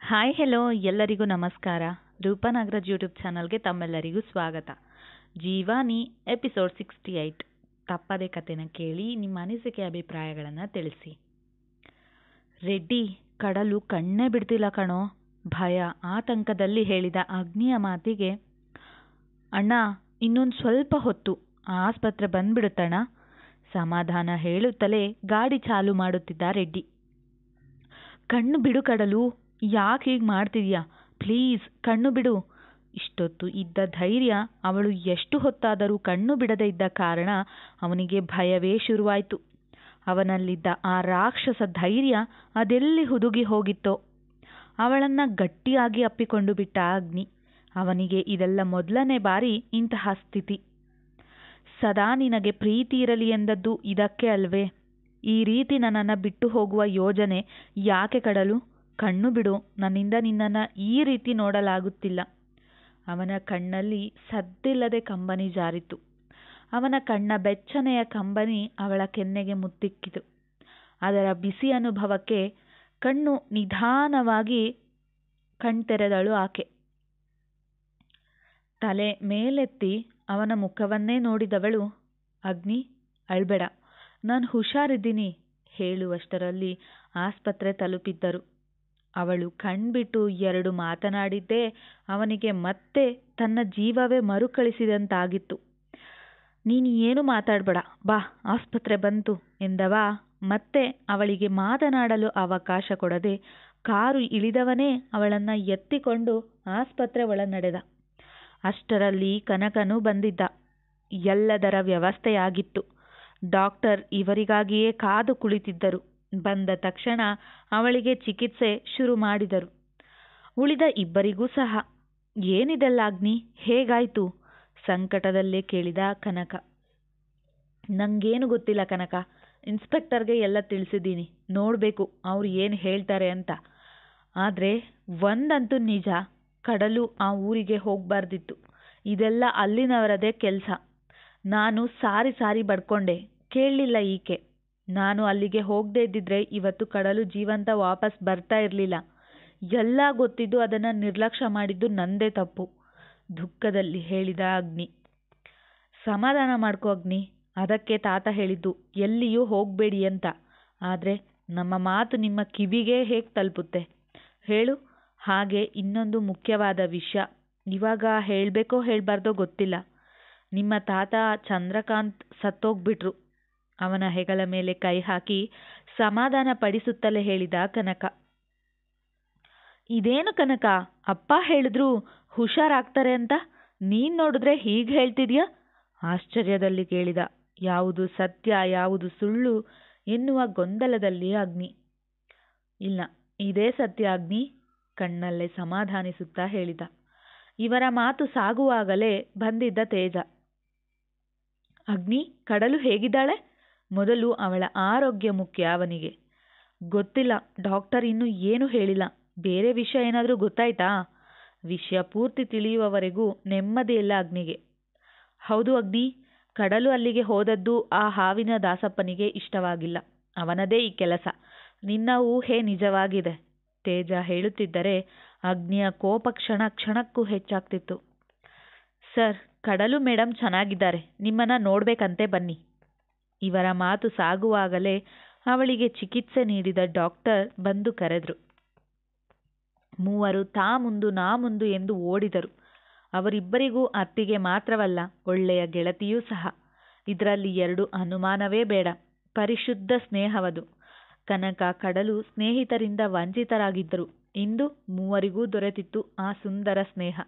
Hi hello ಎಲ್ಲರಿಗೂ ನಮಸ್ಕಾರ. Roopa Nagaraj YouTube ಚಾನಲ್ಗೆ ತಮ್ಮೆಲ್ಲರಿಗೂ ಸ್ವಾಗತ. ಜೀವಾನಿ ಎಪಿಸೋಡ್ 68. ತಪ್ಪದೆ ಕಥೆನ ಕೇಳಿ ನಿಮ್ಮ ಅನಿಸಿಕೆ ಅಭಿಪ್ರಾಯಗಳನ್ನು ತಿಳಿಸಿ. ರೆಡ್ಡಿ ಕಡಲು ಕಣ್ಣೇ ಬಿಡ್ತಿಲ್ಲ ಕಣೋ. ಭಯ ಆತಂಕದಲ್ಲಿ ಹೇಳಿದ ಅಗ್ನಿಯ ಮಾತಿಗೆ, ಅಣ್ಣ ಇನ್ನೊಂದು ಸ್ವಲ್ಪ ಹೊತ್ತು ಆಸ್ಪತ್ರೆ ಬಂದ್ಬಿಡುತ್ತಣ್ಣ, ಸಮಾಧಾನ ಹೇಳುತ್ತಲೇ ಗಾಡಿ ಚಾಲು ಮಾಡುತ್ತಿದ್ದ ರೆಡ್ಡಿ. ಕಣ್ಣು ಬಿಡು ಕಡಲು, ಯಾಕೆ ಹೀಗೆ ಮಾಡ್ತಿದ್ಯಾ, ಪ್ಲೀಸ್ ಕಣ್ಣು ಬಿಡು. ಇಷ್ಟೊತ್ತು ಇದ್ದ ಧೈರ್ಯ ಅವಳು ಎಷ್ಟು ಹೊತ್ತಾದರೂ ಕಣ್ಣು ಬಿಡದೇ ಇದ್ದ ಕಾರಣ ಅವನಿಗೆ ಭಯವೇ ಶುರುವಾಯಿತು. ಅವನಲ್ಲಿದ್ದ ಆ ರಾಕ್ಷಸ ಧೈರ್ಯ ಅದೆಲ್ಲಿ ಹುದುಗಿ ಹೋಗಿತ್ತೋ. ಅವಳನ್ನು ಗಟ್ಟಿಯಾಗಿ ಅಪ್ಪಿಕೊಂಡು ಬಿಟ್ಟ ಅಗ್ನಿ. ಅವನಿಗೆ ಇದೆಲ್ಲ ಮೊದಲನೇ ಬಾರಿ ಇಂತಹ ಸ್ಥಿತಿ. ಸದಾ ನಿನಗೆ ಪ್ರೀತಿ ಇರಲಿ ಎಂದದ್ದು ಇದಕ್ಕೆ ಅಲ್ವೇ? ಈ ರೀತಿ ನನ್ನನ್ನು ಬಿಟ್ಟು ಹೋಗುವ ಯೋಜನೆ ಯಾಕೆ ಕಡಲು? ಕಣ್ಣು ಬಿಡು, ನನ್ನಿಂದ ನಿನ್ನನ್ನು ಈ ರೀತಿ ನೋಡಲಾಗುತ್ತಿಲ್ಲ. ಅವನ ಕಣ್ಣಲ್ಲಿ ಸದ್ದಿಲ್ಲದೆ ಕಂಬನಿ ಜಾರಿತು. ಅವನ ಕಣ್ಣ ಬೆಚ್ಚನೆಯ ಕಂಬನಿ ಅವಳ ಕೆನ್ನೆಗೆ ಮುತ್ತಿಕ್ಕಿತು. ಅದರ ಬಿಸಿ ಅನುಭವಕ್ಕೆ ಕಣ್ಣು ನಿಧಾನವಾಗಿ ಕಣ್ತೆರೆದಳು ಆಕೆ. ತಲೆ ಮೇಲೆತ್ತಿ ಅವನ ಮುಖವನ್ನೇ ನೋಡಿದವಳು, ಅಗ್ನಿ ಅಳ್ಬೇಡ, ನಾನು ಹುಷಾರಿದ್ದೀನಿ ಹೇಳುವಷ್ಟರಲ್ಲಿ ಆಸ್ಪತ್ರೆ ತಲುಪಿದ್ದರು. ಅವಳು ಕಣ್ಬಿಟ್ಟು 2 ಮಾತನಾಡಿದ್ದೇ ಅವನಿಗೆ ಮತ್ತೆ ತನ್ನ ಜೀವವೇ ಮರುಕಳಿಸಿದಂತಾಗಿತ್ತು. ನೀನು ಏನು ಮಾತಾಡಬೇಡ, ಬಾ ಆಸ್ಪತ್ರೆ ಬಂತು ಎಂದವ ಮತ್ತೆ ಅವಳಿಗೆ ಮಾತನಾಡಲು ಅವಕಾಶ ಕೊಡದೆ ಕಾರು ಇಳಿದವನೇ ಅವಳನ್ನು ಎತ್ತಿಕೊಂಡು ಆಸ್ಪತ್ರೆ ಒಳ ನಡೆದ. ಅಷ್ಟರಲ್ಲಿ ಕನಕನು ಬಂದಿದ್ದ. ಎಲ್ಲದರ ವ್ಯವಸ್ಥೆಯಾಗಿತ್ತು. ಡಾಕ್ಟರ್ ಇವರಿಗಾಗಿಯೇ ಕಾದು ಕುಳಿತಿದ್ದರು. ಬಂದ ತಕ್ಷಣ ಅವಳಿಗೆ ಚಿಕಿತ್ಸೆ ಶುರು ಮಾಡಿದರು. ಉಳಿದ ಇಬ್ಬರಿಗೂ ಸಹ. ಏನಿದೆಲ್ಲ ಅಗ್ನಿ, ಹೇಗಾಯ್ತು? ಸಂಕಟದಲ್ಲೇ ಕೇಳಿದ ಕನಕ. ನಂಗೇನು ಗೊತ್ತಿಲ್ಲ ಕನಕ, ಇನ್ಸ್ಪೆಕ್ಟರ್ಗೆ ಎಲ್ಲ ತಿಳಿಸಿದ್ದೀನಿ, ನೋಡಬೇಕು ಅವ್ರು ಏನು ಹೇಳ್ತಾರೆ ಅಂತ. ಆದರೆ ಒಂದಂತೂ ನಿಜ, ಕಡಲು ಆ ಊರಿಗೆ ಹೋಗಬಾರ್ದಿತ್ತು. ಇದೆಲ್ಲ ಅಲ್ಲಿನವರದೇ ಕೆಲಸ. ನಾನು ಸಾರಿ ಬಡ್ಕೊಂಡೆ, ಕೇಳಲಿಲ್ಲ ಈಕೆ. ನಾನು ಅಲ್ಲಿಗೆ ಹೋಗದೇ ಇದ್ದಿದ್ರೆ ಇವತ್ತು ಕಡಲು ಜೀವಂತ ವಾಪಸ್ ಬರ್ತಾ ಇರಲಿಲ್ಲ. ಎಲ್ಲ ಗೊತ್ತಿದ್ದು ಅದನ್ನು ನಿರ್ಲಕ್ಷ್ಯ ಮಾಡಿದ್ದು ನಂದೇ ತಪ್ಪು, ದುಃಖದಲ್ಲಿ ಹೇಳಿದ ಅಗ್ನಿ. ಸಮಾಧಾನ ಮಾಡ್ಕೋ ಅಗ್ನಿ, ಅದಕ್ಕೆ ತಾತ ಹೇಳಿದ್ದು ಎಲ್ಲಿಯೂ ಹೋಗಬೇಡಿ ಅಂತ. ಆದರೆ ನಮ್ಮ ಮಾತು ನಿಮ್ಮ ಕಿವಿಗೆ ಹೇಗೆ ತಲುಪುತ್ತೆ ಹೇಳು? ಹಾಗೆ ಇನ್ನೊಂದು ಮುಖ್ಯವಾದ ವಿಷಯ, ಇವಾಗ ಹೇಳಬೇಕೋ ಹೇಳಬಾರ್ದೋ ಗೊತ್ತಿಲ್ಲ. ನಿಮ್ಮ ತಾತ ಚಂದ್ರಕಾಂತ್ ಸತ್ತೋಗ್ಬಿಟ್ರು. ಅವನ ಹೆಗಲ ಮೇಲೆ ಕೈ ಹಾಕಿ ಸಮಾಧಾನ ಪಡಿಸುತ್ತಲೇ ಹೇಳಿದ ಕನಕ. ಇದೇನು ಕನಕ, ಅಪ್ಪ ಹೇಳಿದ್ರು ಹುಷಾರಾಗ್ತಾರೆ ಅಂತ, ನೀನು ನೋಡಿದ್ರೆ ಹೀಗೆ ಹೇಳ್ತಿದ್ಯಾ? ಆಶ್ಚರ್ಯದಲ್ಲಿ ಕೇಳಿದ. ಯಾವುದು ಸತ್ಯ ಯಾವುದು ಸುಳ್ಳು ಎನ್ನುವ ಗೊಂದಲದಲ್ಲಿ ಅಗ್ನಿ. ಇಲ್ಲ, ಇದೇ ಸತ್ಯ ಅಗ್ನಿ, ಕಣ್ಣಲ್ಲೇ ಸಮಾಧಾನಿಸುತ್ತಾ ಹೇಳಿದ. ಇವರ ಮಾತು ಸಾಗುವಾಗಲೇ ಬಂದಿದ್ದ ತೇಜ. ಅಗ್ನಿ, ಕಡಲು ಹೇಗಿದ್ದಾಳೆ? ಮೊದಲು ಅವಳ ಆರೋಗ್ಯ ಮುಖ್ಯ ಅವನಿಗೆ. ಗೊತ್ತಿಲ್ಲ, ಡಾಕ್ಟರ್ ಇನ್ನೂ ಏನೂ ಹೇಳಿಲ್ಲ. ಬೇರೆ ವಿಷಯ ಏನಾದರೂ ಗೊತ್ತಾಯ್ತಾ? ವಿಷಯ ಪೂರ್ತಿ ತಿಳಿಯುವವರೆಗೂ ನೆಮ್ಮದಿ ಇಲ್ಲ ಅಗ್ನಿಗೆ. ಹೌದು ಅಗ್ನಿ, ಕಡಲು ಅಲ್ಲಿಗೆ ಹೋದದ್ದು ಆ ಹಾವಿನ ದಾಸಪ್ಪನಿಗೆ ಇಷ್ಟವಾಗಿಲ್ಲ. ಅವನದೇ ಈ ಕೆಲಸ. ನಿನ್ನ ಊಹೆ ನಿಜವಾಗಿದೆ. ತೇಜ ಹೇಳುತ್ತಿದ್ದರೆ ಅಗ್ನಿಯ ಕೋಪ ಕ್ಷಣ ಕ್ಷಣಕ್ಕೂ ಹೆಚ್ಚಾಗ್ತಿತ್ತು. ಸರ್, ಕಡಲು ಮೇಡಮ್ ಚೆನ್ನಾಗಿದ್ದಾರೆ, ನಿಮ್ಮನ್ನು ನೋಡಬೇಕಂತೆ, ಬನ್ನಿ. ಇವರ ಮಾತು ಸಾಗುವಾಗಲೇ ಅವಳಿಗೆ ಚಿಕಿತ್ಸೆ ನೀಡಿದ ಡಾಕ್ಟರ್ ಬಂದು ಕರೆದ್ರು. ಮೂವರು ತಾ ಮುಂದು ನಾ ಮುಂದು ಎಂದು ಓಡಿದರು. ಅವರಿಬ್ಬರಿಗೂ ಅತ್ತಿಗೆ ಮಾತ್ರವಲ್ಲ, ಒಳ್ಳೆಯ ಗೆಳತಿಯೂ ಸಹ. ಇದರಲ್ಲಿ 2 ಅನುಮಾನವೇ ಬೇಡ. ಪರಿಶುದ್ಧ ಸ್ನೇಹವದು. ಕನಕ ಕಡಲು ಸ್ನೇಹಿತರಿಂದ ವಂಚಿತರಾಗಿದ್ದರು. ಇಂದು ಮೂವರಿಗೂ ದೊರೆತಿತ್ತು ಆ ಸುಂದರ ಸ್ನೇಹ.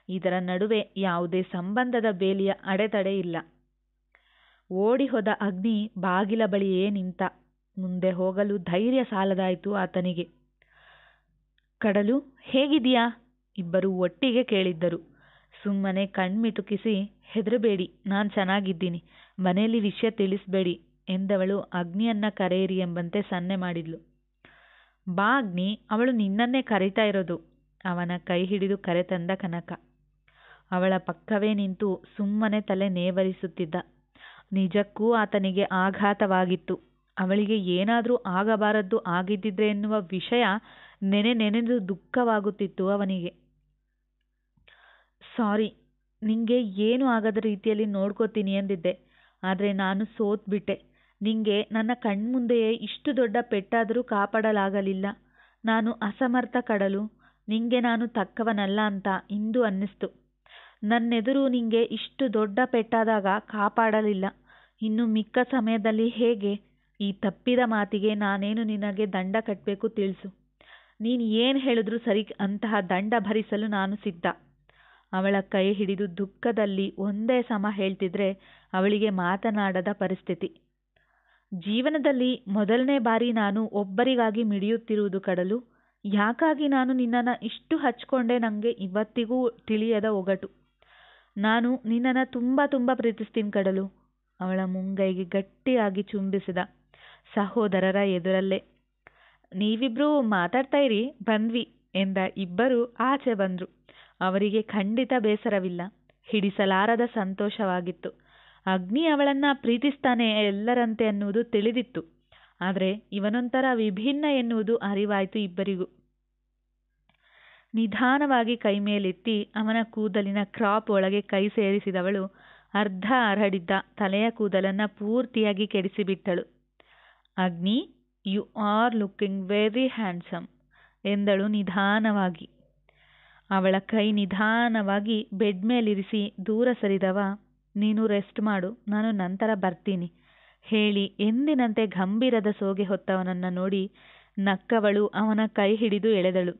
ಇದರ ನಡುವೆ ಯಾವುದೇ ಸಂಬಂಧದ ಬೇಲಿಯ ಅಡೆತಡೆ ಇಲ್ಲ. ಓಡಿ ಹೋದ ಅಗ್ನಿ ಬಾಗಿಲ ಬಳಿಯೇ ನಿಂತ. ಮುಂದೆ ಹೋಗಲು ಧೈರ್ಯ ಸಾಲದಾಯಿತು ಆತನಿಗೆ. ಕಡಲು ಹೇಗಿದೆಯಾ? ಇಬ್ಬರು ಒಟ್ಟಿಗೆ ಕೇಳಿದ್ದರು. ಸುಮ್ಮನೆ ಕಣ್ಮಿಟುಕಿಸಿ, ಹೆದರಬೇಡಿ, ನಾನು ಚೆನ್ನಾಗಿದ್ದೀನಿ, ಮನೆಯಲ್ಲಿ ವಿಷಯ ತಿಳಿಸಬೇಡಿ ಎಂದವಳು ಅಗ್ನಿಯನ್ನ ಕರೆಯಿರಿ ಎಂಬಂತೆ ಸನ್ನೆ ಮಾಡಿದ್ಲು. ಬಾ ಅಗ್ನಿ, ಅವಳು ನಿನ್ನನ್ನೇ ಕರೀತಾ ಇರೋದು. ಅವನ ಕೈ ಹಿಡಿದು ಕರೆತಂದ ಕನಕ. ಅವಳ ಪಕ್ಕವೇ ನಿಂತು ಸುಮ್ಮನೆ ತಲೆ ನೇವರಿಸುತ್ತಿದ್ದ. ನಿಜಕ್ಕೂ ಆತನಿಗೆ ಆಘಾತವಾಗಿತ್ತು. ಅವಳಿಗೆ ಏನಾದರೂ ಆಗಬಾರದ್ದು ಆಗಿದ್ದಿದ್ರೆ ಎನ್ನುವ ವಿಷಯ ನೆನೆದು ದುಃಖವಾಗುತ್ತಿತ್ತು ಅವನಿಗೆ. ಸಾರಿ, ನಿಂಗೆ ಏನು ಆಗದ ರೀತಿಯಲ್ಲಿ ನೋಡ್ಕೋತೀನಿ ಎಂದಿದ್ದೆ, ಆದರೆ ನಾನು ಸೋತ್ಬಿಟ್ಟೆ. ನಿಂಗೆ ನನ್ನ ಕಣ್ಮುಂದೆಯೇ ಇಷ್ಟು ದೊಡ್ಡ ಪೆಟ್ಟಾದರೂ ಕಾಪಾಡಲಾಗಲಿಲ್ಲ. ನಾನು ಅಸಮರ್ಥ ಕಡಲು. ನಿಂಗೆ ನಾನು ತಕ್ಕವನಲ್ಲ ಅಂತ ಇಂದು ಅನ್ನಿಸ್ತು. ನನ್ನೆದುರು ನಿಂಗೆ ಇಷ್ಟು ದೊಡ್ಡ ಪೆಟ್ಟಾದಾಗ ಕಾಪಾಡಲಿಲ್ಲ. ಇನ್ನು ಮಿಕ್ಕ ಸಮಯದಲ್ಲಿ ಹೇಗೆ? ಈ ತಪ್ಪಿದ ಮಾತಿಗೆ ನಾನೇನು ನಿನಗೆ ದಂಡ ಕಟ್ಟಬೇಕು ತಿಳಿಸು. ನೀನು ಏನು ಹೇಳಿದ್ರೂ ಸರಿ, ಅಂತಹ ದಂಡ ಭರಿಸಲು ನಾನು ಸಿದ್ಧ. ಅವಳ ಕೈ ಹಿಡಿದು ದುಃಖದಲ್ಲಿ ಒಂದೇ ಸಮ ಹೇಳ್ತಿದ್ರೆ ಅವಳಿಗೆ ಮಾತನಾಡದ ಪರಿಸ್ಥಿತಿ. ಜೀವನದಲ್ಲಿ ಮೊದಲನೇ ಬಾರಿ ನಾನು ಒಬ್ಬರಿಗಾಗಿ ಮಿಡಿಯುತ್ತಿರುವುದು ಕಡಲು. ಯಾಕಾಗಿ ನಾನು ನಿನ್ನನ್ನು ಇಷ್ಟು ಹಚ್ಕೊಂಡೆ ನನಗೆ ಇವತ್ತಿಗೂ ತಿಳಿಯದ ಒಗಟು. ನಾನು ನಿನ್ನನ್ನು ತುಂಬ ತುಂಬ ಪ್ರೀತಿಸ್ತೀನಿ ಕಡಲು. ಅವಳ ಮುಂಗೈಗೆ ಗಟ್ಟಿಯಾಗಿ ಚುಂಬಿಸಿದ, ಸಹೋದರರ ಎದುರಲ್ಲೇ. ನೀವಿಬ್ರೂ ಮಾತಾಡ್ತಾ ಇರಿ, ಬಂದ್ವಿ ಎಂದ ಇಬ್ಬರು ಆಚೆ ಬಂದರು. ಅವರಿಗೆ ಖಂಡಿತ ಬೇಸರವಿಲ್ಲ, ಹಿಡಿಸಲಾರದ ಸಂತೋಷವಾಗಿತ್ತು. ಅಗ್ನಿ ಅವಳನ್ನ ಪ್ರೀತಿಸ್ತಾನೆ ಎಲ್ಲರಂತೆ ಅನ್ನುವುದು ತಿಳಿದಿತ್ತು. ಆದರೆ ಇವನೊಂಥರ ವಿಭಿನ್ನ ಎನ್ನುವುದು ಅರಿವಾಯಿತು ಇಬ್ಬರಿಗೂ. ನಿಧಾನವಾಗಿ ಕೈ ಮೇಲೆತ್ತಿ ಅವನ ಕೂದಲಿನ ಕ್ರಾಪ್ ಒಳಗೆ ಕೈ ಸೇರಿಸಿದವಳು ಅರ್ಧ ಹರಡಿದ್ದ ತಲೆಯ ಕೂದಲನ್ನು ಪೂರ್ತಿಯಾಗಿ ಕೆಡಿಸಿಬಿಟ್ಟಳು. Agni, you are looking very handsome ಎಂದಳು ನಿಧಾನವಾಗಿ. ಅವಳ ಕೈ ನಿಧಾನವಾಗಿ ಬೆಡ್ ಮೇಲಿರಿಸಿ ದೂರ ಸರಿದವ, ನೀನು ರೆಸ್ಟ್ ಮಾಡು, ನಾನು ನಂತರ ಬರ್ತೀನಿ ಹೇಳಿ ಎಂದಿನಂತೆ ಗಂಭೀರದ ಸೋಗೆ ಹೊತ್ತವನನ್ನು ನೋಡಿ ನಕ್ಕವಳು ಅವನ ಕೈ ಹಿಡಿದು ಎಳೆದಳು.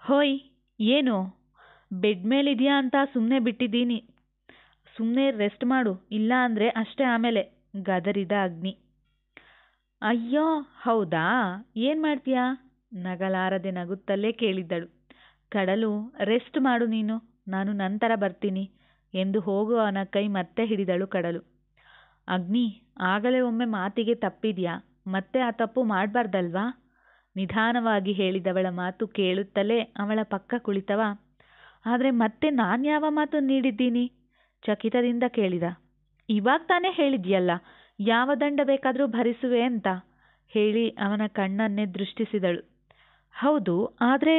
ಹೋಯ್, ಏನು ಬೆಡ್ ಮೇಲಿದೆಯಾ ಅಂತ ಸುಮ್ಮನೆ ಬಿಟ್ಟಿದ್ದೀನಿ, ಸುಮ್ಮನೆ ರೆಸ್ಟ್ ಮಾಡು, ಇಲ್ಲ ಅಂದರೆ ಅಷ್ಟೇ ಆಮೇಲೆ ಗದರಿದ ಅಗ್ನಿ. ಅಯ್ಯೋ ಹೌದಾ, ಏನು ಮಾಡ್ತೀಯಾ? ನಗಲಾರದೆ ನಗುತ್ತಲೇ ಕೇಳಿದ್ದಳು. ಕಡಲು, ರೆಸ್ಟ್ ಮಾಡು ನೀನು, ನಾನು ನಂತರ ಬರ್ತೀನಿ ಎಂದು ಹೋಗುವವನ ಕೈ ಮತ್ತೆ ಹಿಡಿದಳು ಕಡಲು. ಅಗ್ನಿ, ಆಗಲೇ ಒಮ್ಮೆ ಮಾತಿಗೆ ತಪ್ಪಿದ್ಯಾ, ಮತ್ತೆ ಆ ತಪ್ಪು ಮಾಡಬಾರ್ದಲ್ವಾ? ನಿಧಾನವಾಗಿ ಹೇಳಿದವಳ ಮಾತು ಕೇಳುತ್ತಲೇ ಅವಳ ಪಕ್ಕ ಕುಳಿತವ. ಆದರೆ ಮತ್ತೆ ನಾನು ಯಾವ ಮಾತು ನೀಡಿದ್ದೀನಿ? ಚಕಿತದಿಂದ ಕೇಳಿದ. ಇವಾಗ ತಾನೇ ಹೇಳಿದ್ಯಲ್ಲ, ಯಾವ ದಂಡ ಬೇಕಾದರೂ ಭರಿಸುವೆ ಅಂತ ಹೇಳಿ ಅವನ ಕಣ್ಣನ್ನೇ ದೃಷ್ಟಿಸಿದಳು. ಹೌದು, ಆದರೆ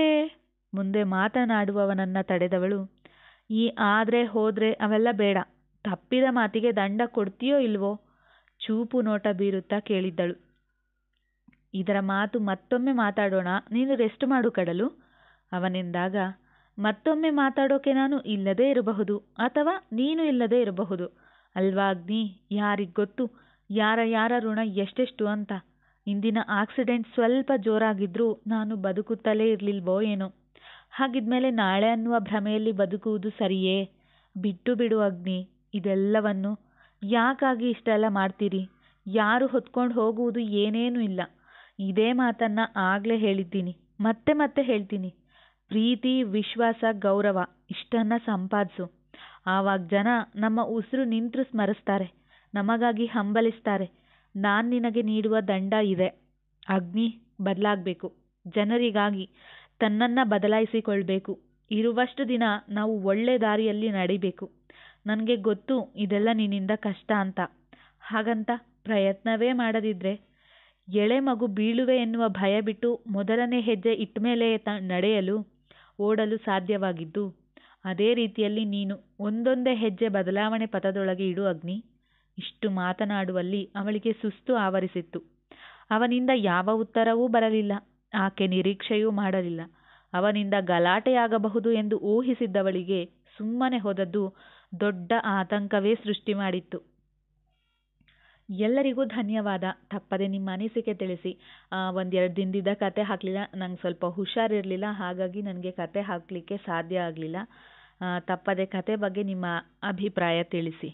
ಮುಂದೆ ಮಾತನಾಡುವವನನ್ನು ತಡೆದವಳು. ಈ ಆದರೆ ಹೋದರೆ ಅವೆಲ್ಲ ಬೇಡ, ತಪ್ಪಿದ ಮಾತಿಗೆ ದಂಡ ಕೊಡ್ತೀಯೋ ಇಲ್ವೋ ಚೂಪು ನೋಟ ಬೀರುತ್ತಾ ಕೇಳಿದ್ದಳು. ಇದರ ಮಾತು ಮತ್ತೊಮ್ಮೆ ಮಾತಾಡೋಣ, ನೀನು ರೆಸ್ಟ್ ಮಾಡು ಕಡಲು ಅವನೆಂದಾಗ, ಮತ್ತೊಮ್ಮೆ ಮಾತಾಡೋಕೆ ನಾನು ಇಲ್ಲದೇ ಇರಬಹುದು, ಅಥವಾ ನೀನು ಇಲ್ಲದೇ ಇರಬಹುದು ಅಲ್ವಾ ಅಗ್ನಿ? ಯಾರಿಗೊತ್ತು ಯಾರ ಋಣ ಎಷ್ಟೆಷ್ಟು ಅಂತ. ಇಂದಿನ ಆಕ್ಸಿಡೆಂಟ್ ಸ್ವಲ್ಪ ಜೋರಾಗಿದ್ರೂ ನಾನು ಬದುಕುತ್ತಲೇ ಇರಲಿಲ್ವೋ ಏನೋ. ಹಾಗಿದ್ಮೇಲೆ ನಾಳೆ ಅನ್ನುವ ಭ್ರಮೆಯಲ್ಲಿ ಬದುಕುವುದು ಸರಿಯೇ? ಬಿಟ್ಟು ಬಿಡು ಅಗ್ನಿ ಇದೆಲ್ಲವನ್ನು. ಯಾಕಾಗಿ ಇಷ್ಟೆಲ್ಲ ಮಾಡ್ತೀರಿ? ಯಾರು ಹೊತ್ಕೊಂಡು ಹೋಗುವುದು ಏನೇನೂ ಇಲ್ಲ. ಇದೇ ಮಾತನ್ನು ಆಗಲೇ ಹೇಳಿದ್ದೀನಿ, ಮತ್ತೆ ಮತ್ತೆ ಹೇಳ್ತೀನಿ. ಪ್ರೀತಿ, ವಿಶ್ವಾಸ, ಗೌರವ ಇಷ್ಟನ್ನು ಸಂಪಾದಿಸು. ಆವಾಗ ಜನ ನಮ್ಮ ಉಸಿರು ನಿಂತರೂ ಸ್ಮರಿಸ್ತಾರೆ, ನಮಗಾಗಿ ಹಂಬಲಿಸ್ತಾರೆ. ನಾನು ನಿನಗೆ ನೀಡುವ ದಂಡ ಇದೆ ಅಗ್ನಿ. ಬದಲಾಗಬೇಕು, ಜನರಿಗಾಗಿ ತನ್ನನ್ನು ಬದಲಾಯಿಸಿಕೊಳ್ಬೇಕು. ಇರುವಷ್ಟು ದಿನ ನಾವು ಒಳ್ಳೆ ದಾರಿಯಲ್ಲಿ ನಡಿಬೇಕು. ನನಗೆ ಗೊತ್ತು ಇದೆಲ್ಲ ನಿನ್ನಿಂದ ಕಷ್ಟ ಅಂತ. ಹಾಗಂತ ಪ್ರಯತ್ನವೇ ಮಾಡದಿದ್ರೆ ಎಳೆ ಮಗು ಬೀಳುವೆ ಎನ್ನುವ ಭಯ ಬಿಟ್ಟು ಮೊದಲನೇ ಹೆಜ್ಜೆ ಇಟ್ಟ ಮೇಲೆ ನಡೆಯಲು ಓಡಲು ಸಾಧ್ಯವಾಗಿದ್ದು, ಅದೇ ರೀತಿಯಲ್ಲಿ ನೀನು ಒಂದೊಂದೇ ಹೆಜ್ಜೆ ಬದಲಾವಣೆ ಪಥದೊಳಗೆ ಇಡು ಅಗ್ನಿ. ಇಷ್ಟು ಮಾತನಾಡುವಲ್ಲಿ ಅವಳಿಗೆ ಸುಸ್ತು ಆವರಿಸಿತ್ತು. ಅವನಿಂದ ಯಾವ ಉತ್ತರವೂ ಬರಲಿಲ್ಲ. ಆಕೆ ನಿರೀಕ್ಷೆಯೂ ಮಾಡಲಿಲ್ಲ. ಅವನಿಂದ ಗಲಾಟೆಯಾಗಬಹುದು ಎಂದು ಊಹಿಸಿದ್ದವಳಿಗೆ ಸುಮ್ಮನೆ ಹೋದದ್ದು ದೊಡ್ಡ ಆತಂಕವೇ ಸೃಷ್ಟಿ ಮಾಡಿತ್ತು. ಎಲ್ಲರಿಗೂ ಧನ್ಯವಾದ. ತಪ್ಪದೆ ನಿಮ್ಮ ಅನಿಸಿಕೆ ತಿಳಿಸಿ. ಒಂದೆರಡು ದಿನದಿಂದ ಕತೆ ಹಾಕಲಿಲ್ಲ, ನಂಗೆ ಸ್ವಲ್ಪ ಹುಷಾರಿರಲಿಲ್ಲ, ಹಾಗಾಗಿ ನನಗೆ ಕತೆ ಹಾಕಲಿಕ್ಕೆ ಸಾಧ್ಯ ಆಗಲಿಲ್ಲ. ತಪ್ಪದೆ ಕತೆ ಬಗ್ಗೆ ನಿಮ್ಮ ಅಭಿಪ್ರಾಯ ತಿಳಿಸಿ.